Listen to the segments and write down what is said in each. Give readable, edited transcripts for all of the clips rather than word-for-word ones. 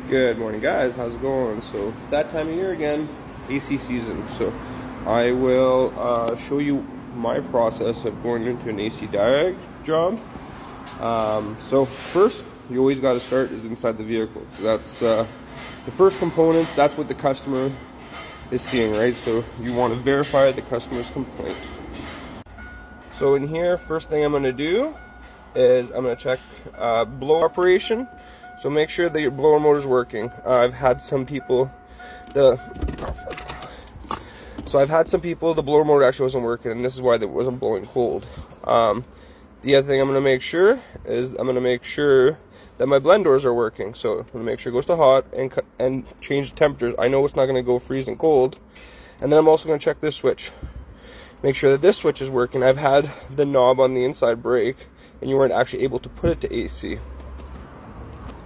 Good morning, guys. How's it going? So it's that time of year again, AC season. So I will show you my process of going into an AC diag job. So first, you always got to start is inside the vehicle. That's the first component. That's what the customer is seeing, right? So you want to verify the customer's complaint. So in here, first thing I'm going to do is I'm going to check blower operation. So make sure that your blower motor is working. I've had some people, the blower motor actually wasn't working, and this is why it wasn't blowing cold. The other thing I'm going to make sure is I'm going to make sure that my blend doors are working. So I'm going to make sure it goes to hot and change the temperatures. I know it's not going to go freezing cold. And then I'm also going to check this switch. Make sure that this switch is working. I've had the knob on the inside break, and you weren't actually able to put it to AC.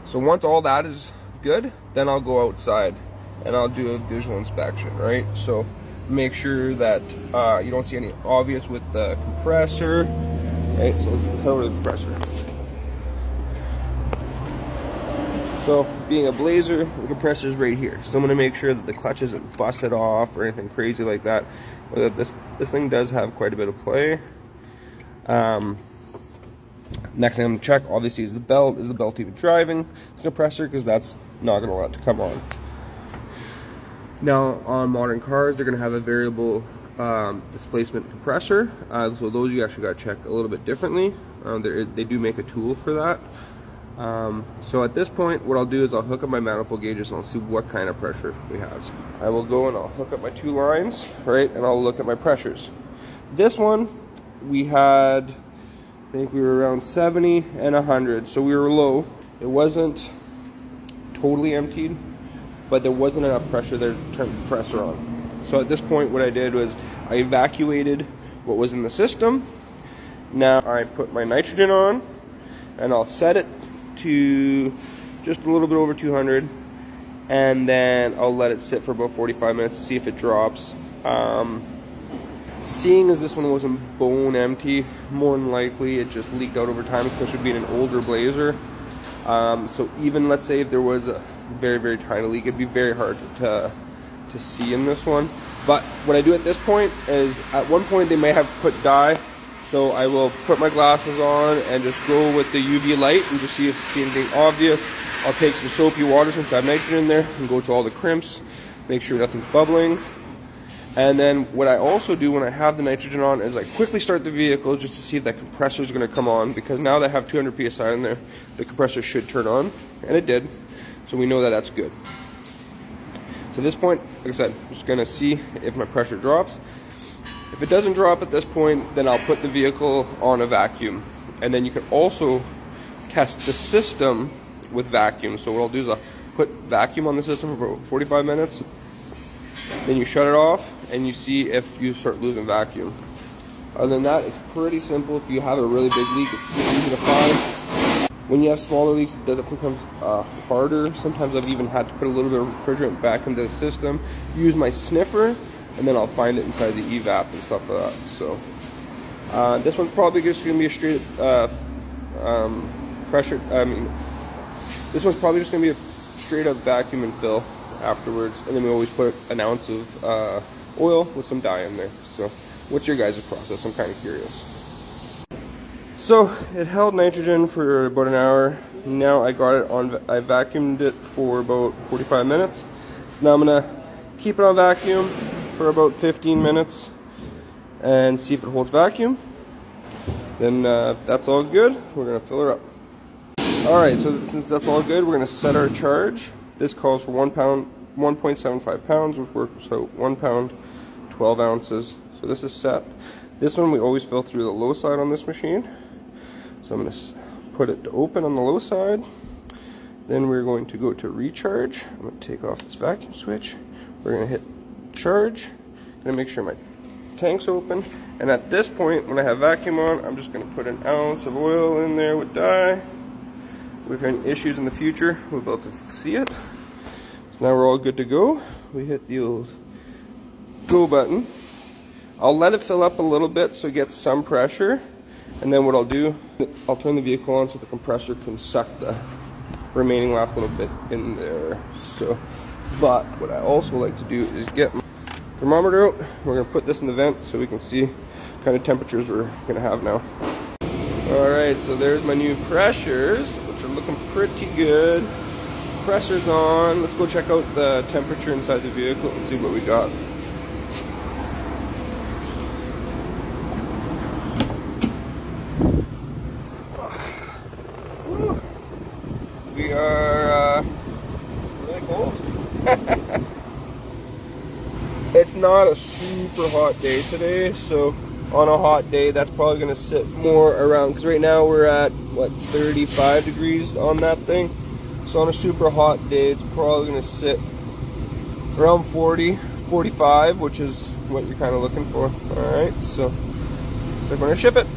So once all that is good, then I'll go outside and I'll do a visual inspection, right? So make sure that you don't see any obvious with the compressor, right? So let's head over to the compressor. So being a Blazer, the compressor is right here. So I'm gonna make sure that the clutch isn't busted off or anything crazy like that. But this thing does have quite a bit of play. Next thing I'm going to check, obviously, is the belt. Is the belt even driving the compressor? Because that's not going to allow it to come on. Now, on modern cars, they're going to have a variable displacement compressor. So those you actually got to check a little bit differently. They do make a tool for that. So at this point, what I'll do is I'll hook up my manifold gauges and I'll see what kind of pressure we have. I will go and I'll hook up my two lines, right, and I'll look at my pressures. This one, we had, I think we were around 70 and 100, so we were low. It wasn't totally emptied, but there wasn't enough pressure there to turn the compressor on. So at this point, what I did was I evacuated what was in the system. Now I put my nitrogen on, and I'll set it to just a little bit over 200, and then I'll let it sit for about 45 minutes to see if it drops. Seeing as this one wasn't bone empty, more than likely it just leaked out over time, especially being an older Blazer. So even let's say if there was a very, very tiny leak, it'd be very hard to see in this one. But what I do at this point is, at one point they may have put dye, so I will put my glasses on and just go with the UV light and just see if it's anything obvious. I'll take some soapy water since I have nitrogen in there and go to all the crimps, make sure nothing's bubbling. And then what I also do when I have the nitrogen on is I quickly start the vehicle just to see if that compressor is going to come on, because now that I have 200 psi in there, the compressor should turn on, and it did. So we know that that's good. So at this point, like I said, I'm just going to see if my pressure drops. If it doesn't drop at this point, then I'll put the vehicle on a vacuum. And then you can also test the system with vacuum. So what I'll do is I'll put vacuum on the system for about 45 minutes. Then you shut it off and you see if you start losing vacuum. Other than that, it's pretty simple. If you have a really big leak, it's really easy to find. When you have smaller leaks, it definitely becomes harder. Sometimes I've even had to put a little bit of refrigerant back into the system, use my sniffer, and then I'll find it inside the evap and stuff like that. So this one's probably just going to be a straight pressure. This one's probably just going to be a straight up vacuum and fill afterwards, and then we always put an ounce of oil with some dye in there. So what's your guys' process? I'm kind of curious. So it held nitrogen for about an hour. Now I got it on, I vacuumed it for about 45 minutes. So now I'm gonna keep it on vacuum for about 15 minutes and see if it holds vacuum. Then that's all good, we're gonna fill her up. Alright, so since that's all good, we're gonna set our charge. This calls for 1 pound, 1.75 pounds, which works out 1 pound, 12 ounces. So this is set. This one we always fill through the low side on this machine. So I'm going to put it to open on the low side. Then we're going to go to recharge. I'm going to take off this vacuum switch. We're going to hit charge. I'm going to make sure my tank's open. And at this point, when I have vacuum on, I'm just going to put an ounce of oil in there with dye. If there are any issues in the future, we're about to see it. So now we're all good to go. We hit the old go button. I'll let it fill up a little bit so it gets some pressure, and then what I'll do, I'll turn the vehicle on so the compressor can suck the remaining last little bit in there. So, but what I also like to do is get my thermometer out. We're gonna put this in the vent so we can see what kind of temperatures we're gonna have now. All right, so there's my new pressures, which are looking pretty good. Pressure's on. Let's go check out the temperature inside the vehicle and see what we got. We are really cold. It's not a super hot day today, so on a hot day that's probably going to sit more around, because right now we're at what, 35 degrees on that thing. So on a super hot day it's probably going to sit around 40, 45, which is what you're kind of looking for. All right, so looks like we're going to ship it.